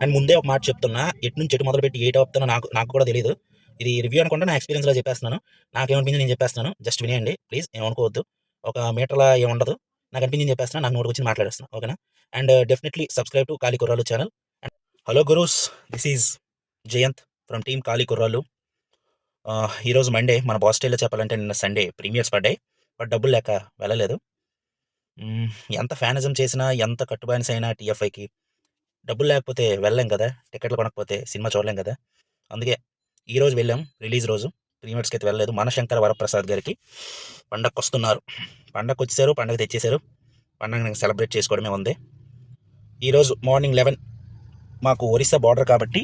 And ముందే ఒక మాట చెప్తున్నా, ఎటు నుంచి ఎటు మొదలుపెట్టి ఏటి ఆపుతానో నాకు నాకు కూడా తెలీదు. ఇది రివ్యూ అనుకుంటే నా ఎక్స్‌పీరియన్స్‌లో చెప్పేస్తున్నాను. నాకేమనిపించింది నేను చెప్పేస్తున్నాను. జస్ట్ వినేయండి ప్లీజ్ ఏమనుకోవద్దు. ఒక మీటర్‌లా ఏముండదు. నాకు అనిపించింది చెప్పేస్తున్నా. నాకు నోటికొచ్చింది మాట్లాడేస్తున్నా. ఓకేనా? And definitely subscribe to Khali Kurrallu channel. Hello gurus, this is Jayanth from team Khali Kurrallu. ఈరోజు మండే, మన బాస్ స్టైల్‌లో చెప్పాలంటే నిన్న సండే ప్రీమియర్స్ పడ్డాయి. బట్ డబ్బులు లేక వెళ్ళలేదు. హ్మ్. ఎంత ఫ్యానిజం చేసినా, ఎంత కట్టుబానిసైనా టీఎఫ్ఐకి డబ్బులు లేకపోతే వెళ్ళలేం కదా! టికెట్లు కొనకపోతే సినిమా చూడలేం కదా! అందుకే ఈరోజు వెళ్ళాం, రిలీజ్ రోజు. ప్రీమియర్స్‌కి అయితే వెళ్ళలేదు. మనశంకర వరప్రసాద్ గారికి పండగకొస్తున్నారు. పండగకొచ్చేసారు, పండగ తెచ్చేసారు. పండగని సెలబ్రేట్ చేసుకోవడమే ఉంది. ఈరోజు మార్నింగ్ 11 మాకు ఒరిస్సా బార్డర్ కాబట్టి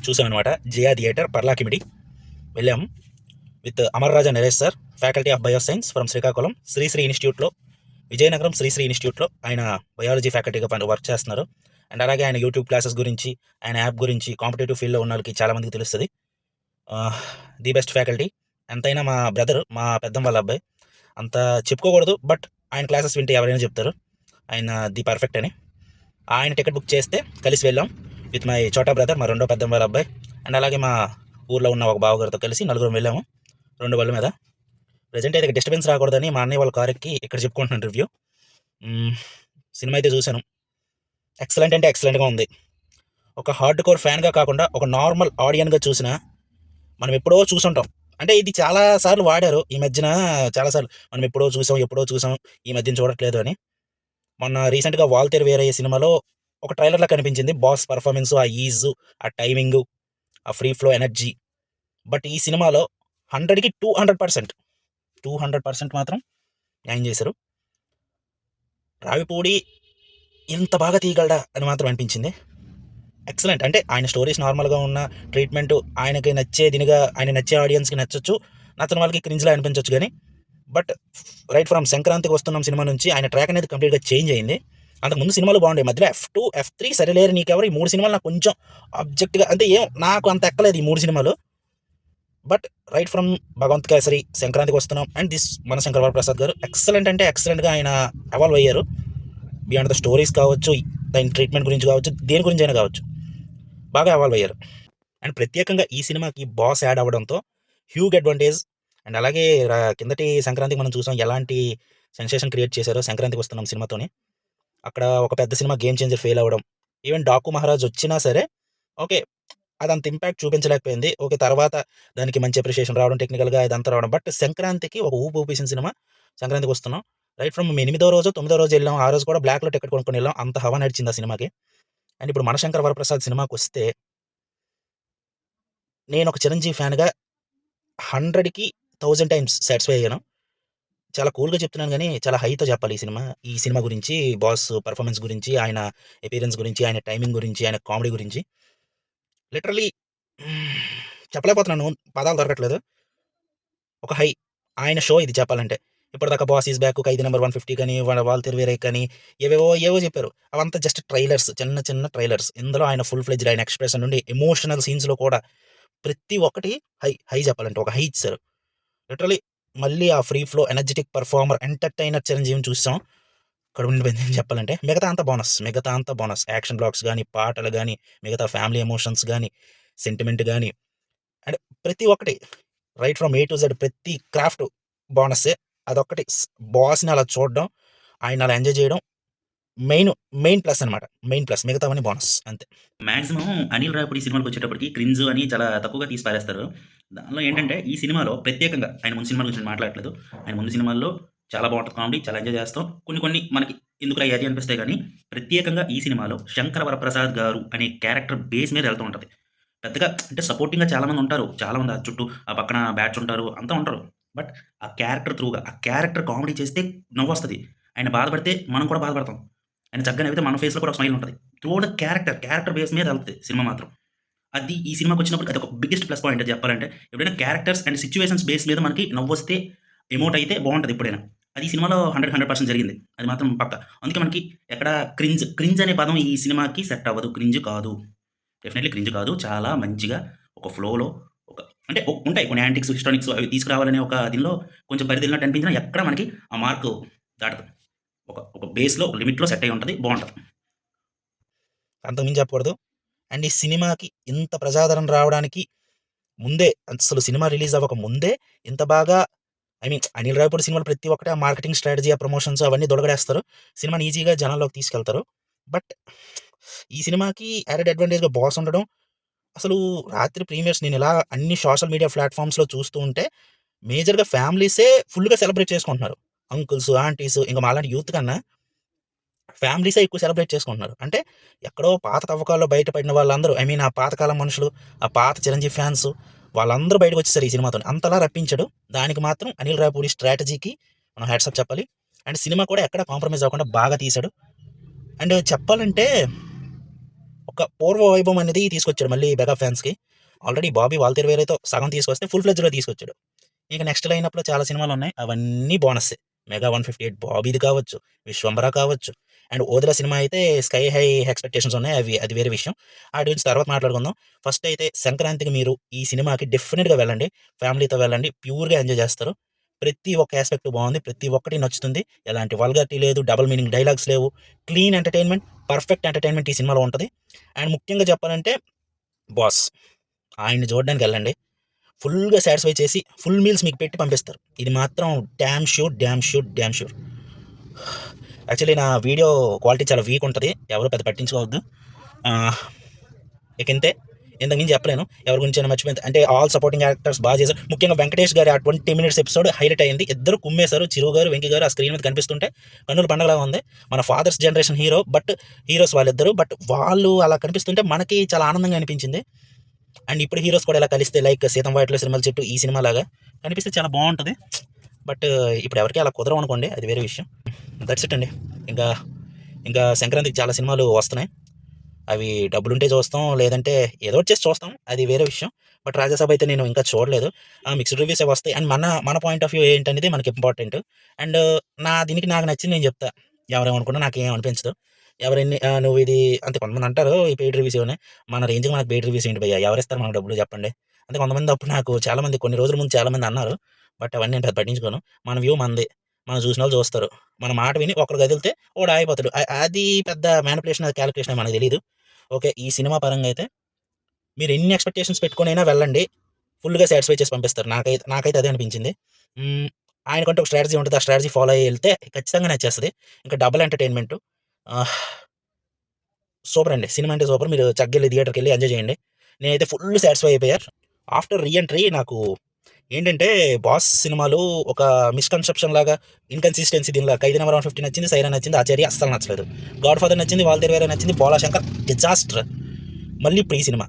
చూసామనమాట. జియా థియేటర్, పర్లాకిమిడి వెళ్ళాం. With Amar Raja Naresh sir, faculty of bioscience from Srikakulam, Sri Sri ఇన్‌స్టిట్యూట్‌లో, విజయనగరం శ్రీశ్రీ ఇన్‌స్టిట్యూట్‌లో ఆయన బయాలజీ ఫ్యాకల్టీగా వర్క్ చేస్తున్నారు. అండ్ అలాగే ఆయన యూట్యూబ్ క్లాసెస్ గురించి, ఆయన యాప్ గురించి కాంపిటేటివ్ ఫీల్డ్‌లో ఉన్నోళ్ళకి చాలా మందికి తెలుస్తది. The best faculty. ఎంతైనా మా బ్రదర్, మా పెద్దమ్మ వాళ్ళ అబ్బాయి. అంత చెప్పుకోకూడదు. బట్ ఆయన క్లాసెస్ వింటే ఎవరైనా చెప్తారు. ఆయన ది పర్ఫెక్ట్ అని. ఆయన టికెట్ బుక్ చేస్తే కలిసి వెళ్ళాం. విత్ మై చోటా బ్రదర్, మా రెండో పెద్దమ్మ వాళ్ళ అబ్బాయి. అండ్ అలాగే మా ఊర్లో ఉన్న ఒక బావగారితో కలిసి నలుగురం వెళ్ళాము 2 బళ్ళ మీద. ప్రెజెంట్ అయితే డిస్టర్బెన్స్ రాకూడదని మా అన్నయ్య వాళ్ళ కార్ ఎక్కి ఇక్కడ చెప్పుకుంటున్నాను రివ్యూ. హ్మ్. సినిమా అయితే చూశాను. ఎక్సలెంట్ అంటే ఎక్సలెంట్‌గా ఉంది. ఒక హార్డ్ కోర్ ఫ్యాన్‌గా కాకుండా ఒక నార్మల్ ఆడియన్‌గా చూసినా మనం ఎప్పుడో చూసుంటాం. అంటే ఇది చాలా సార్లు వాడారు. ఈ మధ్యన చాలా సార్లు మనం ఎప్పుడో చూసాం, ఎప్పుడో చూసాం. ఈ మధ్యన చూడట్లేదు అని. మొన్న రీసెంట్‌గా 'వాల్తేరు వీరయ్య' సినిమాలో ఒక ట్రైలర్‌లా కనిపించింది. బాస్ పెర్ఫార్మన్సు, ఆ ఈజు, ఆ టైమింగు, ఆ ఫ్రీ ఫ్లో ఎనర్జీ. బట్ ఈ సినిమాలో 100కి 200%, 200% మాత్రం న్యాయం చేశారు. రావిపూడి ఇంత బాగా తీయగలడా అని మాత్రం అనిపించింది. ఎక్సలెంట్. అంటే ఆయన స్టోరీస్ నార్మల్‌గా ఉన్న ట్రీట్‌మెంటు ఆయనకి నచ్చే దీనిగా, ఆయన నచ్చే ఆడియన్స్‌కి నచ్చొచ్చు. నచ్చని వాళ్ళకి క్రింజ్‌లా అనిపించొచ్చు గానీ, బట్ రైట్ ఫ్రమ్ 'సంక్రాంతికి వస్తున్నాం' సినిమా నుంచి ఆయన ట్రాక్ అనేది కంప్లీట్‌గా చేంజ్ అయింది. అంతకుముందు సినిమాలు బాగుండేవి. మధ్యలో 'ఎఫ్2', 'ఎఫ్3', 'సరిలేరు నీకెవరు' ఈ 3 సినిమాలు నాకు కొంచెం ఆబ్జెక్ట్‌గా అంటే నాకు అంత ఎక్కలేదు ఈ 3 సినిమాలు. But right from 'Bhagavanth Kesari', 'Sankranthiki Vasthunnam' and this మన శంకర వరప్రసాద్ గారు ఎక్సలెంట్ అంటే ఎక్సలెంట్‌గా ఆయన ఎవాల్వ్ అయ్యారు. బియాండ్ ద స్టోరీస్ కావచ్చు, దాని ట్రీట్మెంట్ గురించి కావచ్చు, దేని గురించైనా కావచ్చు. బాగా ఎవాల్వ్ అయ్యారు. అండ్ ప్రత్యేకంగా ఈ సినిమాకి బాస్ యాడ్ అవ్వడంతో హ్యూజ్ అడ్వాంటేజ్. అండ్ అలాగే కిందటి సంక్రాంతికి మనం చూసాం ఎలాంటి సెన్సేషన్ క్రియేట్ చేశారో 'సంక్రాంతికి వస్తున్నాం' సినిమాతోని. అక్కడ ఒక పెద్ద సినిమా 'గేమ్ చేంజర్' ఫెయిల్ అవ్వడం. ఈవెన్ 'డాకు మహారాజ్' వచ్చినా సరే ఓకే. అదంత ఇంపాక్ట్ చూపించలేకపోయింది. ఓకే. తర్వాత దానికి మంచి అప్రిషియేషన్ రావడం, టెక్నికల్‌గా ఇదంతా రావడం. బట్ సంక్రాంతికి ఒక ఊపు ఊపేసిన సినిమా 'సంక్రాంతికి వస్తున్నాం.' రైట్ ఫ్రమ్ ఎనిమిదో రోజో, తొమ్మిదో రోజు ఎళ్ళాం. ఆ రోజు కూడా బ్లాక్‌లో టికెట్ కొనుక్కొని ఎళ్ళాం. అంత హవా నడిచింది ఆ సినిమాకి. అండ్ ఇప్పుడు 'మనశంకర వరప్రసాద్' సినిమాకొస్తే నేనొక 'చిరంజీవి' ఫ్యాన్‌గా 100కి 1000 టైమ్స్ సాటిస్ఫై అయ్యాను. చాలా కూల్‌గా చెప్తున్నాను గానీ, చాలా హైతో చెప్పాలి ఈ సినిమా. ఈ సినిమా గురించి, బాస్ పెర్ఫార్మన్స్ గురించి, ఆయన అపియరెన్స్ గురించి, ఆయన టైమింగ్ గురించి, ఆయన కామెడీ గురించి. లిటరల్లీ చెప్పలేకపోతున్నాను. పదాలు దొరకట్లేదు. ఒక హై. ఆయన షో ఇది చెప్పాలంటే. ఇప్పటిదాకా 'boss is back', 'Khaidi number 150' కానీ, 'వాల్తేరు వీరయ్య' కానీ, ఏవేవో చెప్పారు. అవంతా జస్ట్ ట్రైలర్స్. చిన్న చిన్న ట్రైలర్స్. ఇందులో ఆయన ఫుల్ ఫ్లెడ్జ్డ్ ఆయన ఎక్స్‌ప్రెషన్ నుండి ఎమోషనల్ సీన్స్‌లో కూడా ప్రతి ఒక్కటి హై చెప్పాలంటే. ఒక హై ఇచ్చేసారు. లిటరల్లీ మళ్ళీ ఆ free flow, energetic performer, entertainer చిరంజీవిని చూసాం. కడుపు నిండిపోయిందని చెప్పాలంటే. మిగతా అంతా బోనస్. మిగతా అంతా బోనస్. యాక్షన్ బ్లాక్స్ గాని, పాటలు గాని, మిగతా ఫ్యామిలీ ఎమోషన్స్ గాని, సెంటిమెంట్ గాని, అండ్ ప్రతి ఒక్కటి right from A to Z ప్రతి క్రాఫ్ట్ బోనస్సే. అదొక్కటి బాస్‌ని అలా చూడడం, ఆయన్ని అలా ఎంజాయ్ చేయడం మెయిన్, మెయిన్ ప్లస్ అనమాట. Main plus. మిగతావన్నీ బోనస్ అంతే. మాక్సిమం అనిల్ రావిపూడి సినిమాలకొచ్చేటప్పటికి క్రింజ్ అని చాలా తక్కువగా తీసి పారేస్తారు. దానిలో ఏంటంటే ఈ సినిమాలో ప్రత్యేకంగా ఆయన ముందు సినిమాల గురించి నేను మాట్లాడట్లేదు. ఆయన ముందు సినిమాల్లో చాలా బావుంటది కామెడీ. చాలా ఎంజాయ్ చేస్తాం. కొన్ని కొన్ని మనకి ఎందుకురా ఈ అది అనిపిస్తాయి గానీ, ప్రత్యేకంగా ఈ సినిమాలో శంకర వరప్రసాద్ గారు అనే క్యారెక్టర్ బేస్ మీద ఎళ్తూ ఉంటది. పెద్దగా అంటే సపోర్టింగ్‌గా చాలామంది ఉంటారు. చాలామంది ఆ చుట్టూ ఆ పక్కన బ్యాచ్ ఉంటారు. అంతా ఉంటారు. బట్ ఆ క్యారెక్టర్ త్రూగా ఆ క్యారెక్టర్ కామెడీ చేస్తే నవ్వొస్తది. ఆయన బాధపడితే మనం కూడా బాధపడతాం. ఆయన చక్కగా నవ్వితే మన ఫేస్‌లో కూడా ఒక స్మైల్ ఉంటది. Through out the character base మీద ఎళ్తది సినిమా మాత్రం. అది ఈ సినిమాకొచ్చినప్పటికి అదొక బిగ్గెస్ట్ ప్లస్ పాయింట్ అది చెప్పాలంటే. ఎప్పుడైనా క్యారెక్టర్స్ అండ్ సిట్యుయేషన్స్ బేస్ మీద మనకి నవ్వొస్తే, ఎమోట్ అయితే బావుంటది ఎప్పుడైనా. అది ఈ సినిమాలో 100% జరిగింది. అది మాత్రం పక్కా. అందుకే మనకి ఎక్కడ క్రింజ్ అనే పదం ఈ సినిమాకి సెట్ అవ్వదు. క్రింజ్ కాదు. డెఫినైట్‌లీ క్రింజ్ కాదు. చాలా మంచిగా ఒక ఫ్లోలో ఒక అంటే ఉంటాయి కొన్ని యాంటిక్స్, హిస్టానిక్స్ అవి తీసుకురావాలనే ఒక దీనిలో కొంచెం పరిధెళ్ళినట్టు అనిపించినా ఎక్కడ మనకి ఆ మార్కు దాటదు. ఒక ఒక బేస్‌లో, లిమిట్‌లో సెట్ అయ్యి ఉంటది. బావుంటది. అంతకు మించి చెప్పకూడదు. అండ్ ఈ సినిమాకి ఇంత ప్రజాదరణ రావడానికి ముందే, అసలు సినిమా రిలీజ్ అవ్వక ముందే ఇంత బాగా, ఐ మీన్ అనిల్ రావిపూడి సినిమాలు ప్రతి ఒక్కటి ఆ మార్కెటింగ్ స్ట్రాటజీ, ఆ ప్రమోషన్స్ అవన్నీ దొడగడేస్తారు. సినిమాని ఈజీగా జనాల్లోకి తీసుకెళ్తారు. బట్ ఈ సినిమాకి యాడెడ్ అడ్వాంటేజ్‌గా 'బాస్' ఉండడం, అసలు రాత్రి ప్రీమియర్స్ నేనిలా అన్ని సోషల్ మీడియా ప్లాట్‌ఫార్మ్స్‌లో చూస్తూ ఉంటే మేజర్‌గా ఫ్యామిలీసే ఫుల్‌గా సెలబ్రేట్ చేసుకుంటున్నారు. అంకుల్స్, ఆంటీస్ ఇంక మాలాంటి యూత్ కన్నా ఫ్యామిలీసే ఎక్కువ సెలబ్రేట్ చేసుకుంటున్నారు. అంటే ఎక్కడో పాత తవ్వకాల్లో బయటపడిన వాళ్ళందరూ, ఐ మీన్ ఆ పాతకాలం మనుషులు, ఆ పాత 'చిరంజీవి' ఫ్యాన్స్ వాళ్ళందరూ బయటకొచ్చేసారు ఈ సినిమాతోని. అంతలా రప్పించాడు. దానికి మాత్రం అనిల్ రావిపూడి స్ట్రాటజీకి మనం హ్యాట్స్ ఆఫ్ చెప్పాలి. అండ్ సినిమా కూడా ఎక్కడ కాంప్రమైజ్ అవ్వకుండా బాగా తీశాడు. అండ్ చెప్పాలంటే ఒక పూర్వ వైభవం అనేది తీసుకొచ్చాడు మళ్ళీ మెగా ఫ్యాన్స్‌కి. ఆల్రెడీ 'బాబీ వాల్తేరు వీరయ్యతో' సగం తీసుకొస్తే ఫుల్ ఫ్లెడ్జ్‌లో తీసుకొచ్చాడు. ఇక నెక్స్ట్ లైనప్‌లో చాలా సినిమాలున్నాయి. అవన్నీ బోనస్సే. 'మెగా 158' బాబీది కావచ్చు, 'విశ్వంబర' కావచ్చు, అండ్ 'ఓదెల' సినిమా అయితే స్కై హై ఎక్స్‌పెక్టేషన్స్ ఉన్నాయి. అది వేరే విషయం. ఆటి గురించి తర్వాత మాట్లాడుకుందాం. ఫస్ట్ అయితే సంక్రాంతికి మీరు ఈ సినిమాకి డెఫినిట్‌గా వెళ్ళండి. ఫ్యామిలీతో వెళ్ళండి. ప్యూర్‌గా ఎంజాయ్ చేస్తారు. ప్రతి ఒక్క యాస్పెక్ట్ బావుంది. ప్రతి ఒక్కటి నచ్చుతుంది. ఎలాంటి వల్గారిటీ లేదు. డబుల్ మీనింగ్ డైలాగ్స్ లేవు. క్లీన్ ఎంటర్‌టైన్‌మెంట్, పర్ఫెక్ట్ ఎంటర్‌టైన్‌మెంట్ ఈ సినిమాలో ఉంటది. అండ్ ముఖ్యంగా చెప్పాలంటే 'బాస్' ఆయన్ని చూడడానికెళ్ళండి. ఫుల్‌గా సాటిస్ఫై చేసి ఫుల్ మీల్స్ మీకు పెట్టి పంపిస్తారు. ఇది మాత్రం dam sure, dam sure, dam sure. Actually నా వీడియో క్వాలిటీ చాలా వీక్ ఉంటది. ఎవరు పెద్ద పట్టించుకోవద్దు. ఆహ్, ఇక ఇంతే. ఇంతకు మించి చెప్పలేను. ఎవరి గురించైనా మర్చిపోయింది అంటే ఆల్ సపోర్టింగ్ యాక్టర్స్ బాగా చేశారు. ముఖ్యంగా వెంకటేష్ గారి ఆ 20 మినిట్స్ ఎపిసోడ్ హైలైట్ అయింది. ఇద్దరు కుమ్మేశారు. చిరు గారు, వెంకి గారు ఆ స్క్రీన్ మీద కనిపిస్తుంటే కన్నుల పండగలా ఉంది. మన ఫాదర్స్ జనరేషన్ హీరోస్ వాళ్ళిద్దరు. బట్ వాళ్ళు అలా కనిపిస్తుంటే మనకి చాలా ఆనందంగా అనిపించింది. అండ్ ఇప్పుడు హీరోస్ కూడా ఇలా కలిస్తే లైక్ 'సీతం వాకిట్లో సిరిమల్లె చెట్టు' ఈ సినిమా లాగా కనిపిస్తే చాలా బావుంటది. బట్ ఇప్పుడు ఎవరికీ అలా కుదరవు అనుకోండి. అది వేరే విషయం. దట్స్ ఇట్ అండి. ఇంకా ఇంకా సంక్రాంతికి చాలా సినిమాలు వస్తున్నాయి. అవి డబ్బులుంటే చూస్తాం. లేదంటే ఏదో ఒకటి చేసి చూస్తాం. అది వేరే విషయం. బట్ 'రాజాసాబ్' అయితే నేను ఇంకా చూడలేదు. మిక్స్డ్ రివ్యూసే వస్తాయి. అండ్ మన పాయింట్ ఆఫ్ వ్యూ ఏంటనేది మనకి ఇంపార్టెంట్. అండ్ నాకు నచ్చింది నేను చెప్తా. ఎవరేమనుకున్నా నాకేం అనిపించదు. నువ్వు ఇది అంటే కొంతమంది అంటారు ఈ పెయిడ్ రివ్యూస్ ఇవని. మన రేంజ్‌కి మనకు పెయిడ్ రివ్యూస్ ఏంటి భయ్యా? ఎవరిస్తారు మనకు డబ్బులు చెప్పండి? అంటే కొంతమంది అప్పుడు నాకు చాలామంది కొన్ని రోజుల ముందు చాలామంది అన్నారు. బట్ అవన్నీ నేను పెద్ద పట్టించుకోను. మన వ్యూ మనది. మనం చూసినోళ్ళు చూస్తారు. మన మాట విని ఒకడు కదిలితే ఒకడు ఆగిపోతాడు. అది పెద్ద మ్యానిపులేషన్, అది కాలిక్యులేషన్ అని మనకు తెలీదు. ఓకే. ఈ సినిమా పరంగా అయితే మీరు ఎన్ని ఎక్స్‌పెక్టేషన్స్ పెట్టుకొనైనా వెళ్ళండి. ఫుల్‌గా సాటిస్ఫై చేసి పంపిస్తారు. నాకైతే అదే అనిపించింది. హ్మ్. ఆయనకంటూ ఒక స్ట్రాటజీ ఉంటది. ఆ స్ట్రాటజీ ఫాలో అయ్యి ఎళ్తే ఖచ్చితంగా నచ్చేస్తది. ఇంకా డబుల్ ఎంటర్‌టైన్‌మెంటు. ఆహ్, సూపర్ అండి. సినిమా అంటే సూపర్. మీరు చక్కగెళ్లి థియేటర్‌కెళ్లి ఎంజాయ్ చేయండి. నేనైతే ఫుల్ సాటిస్ఫై అయిపోయా. ఆఫ్టర్ రీ ఎంట్రీ నాకు ఏంటంటే 'బాస్' సినిమాలు ఒక మిస్‌కన్సెప్షన్ లాగా, ఇన్‌కన్సిస్టెన్సీ దీనిలా 'ఖైదీ నంబర్ 150' నచ్చింది, 'సైరా' నచ్చింది, 'ఆచార్య' అస్సలు నచ్చలేదు. 'గాడ్ ఫాదర్' నచ్చింది, 'వాల్తేరు వీరయ్య' నచ్చింది, 'భోలా శంకర్' డిజాస్టర్. మళ్ళీ ఇప్పుడు ఈ సినిమా.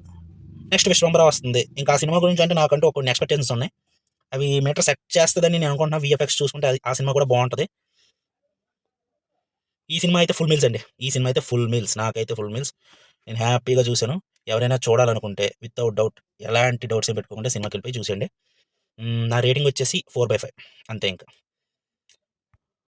నెక్స్ట్ 'విశ్వంబర' వస్తుంది. ఇంకా ఆ సినిమా గురించి అంటే నాకంటూ కొన్ని ఎక్స్‌పెక్టేషన్స్ ఉన్నాయి. అవి మీటర్ సెట్ చేస్తదని నేను అనుకుంటున్నా. వీఎఫ్ఎక్స్ చూసుకుంటే ఆ సినిమా కూడా బావుంటది. ఈ సినిమా అయితే ఫుల్ మీల్స్ అండి. ఈ సినిమా అయితే ఫుల్ మీల్స్. నాకైతే ఫుల్ మీల్స్. నేను హ్యాపీగా చూసాను. ఎవరైనా చూడాలనుకుంటే వితౌట్ డౌట్ ఎలాంటి డౌట్స్ ఏం పెట్టుకోకుండా సినిమాకెళ్ళిపోయి చూసేయండి. నా రేటింగ్ వచ్చేసి 4/5 అంతే ఇంక.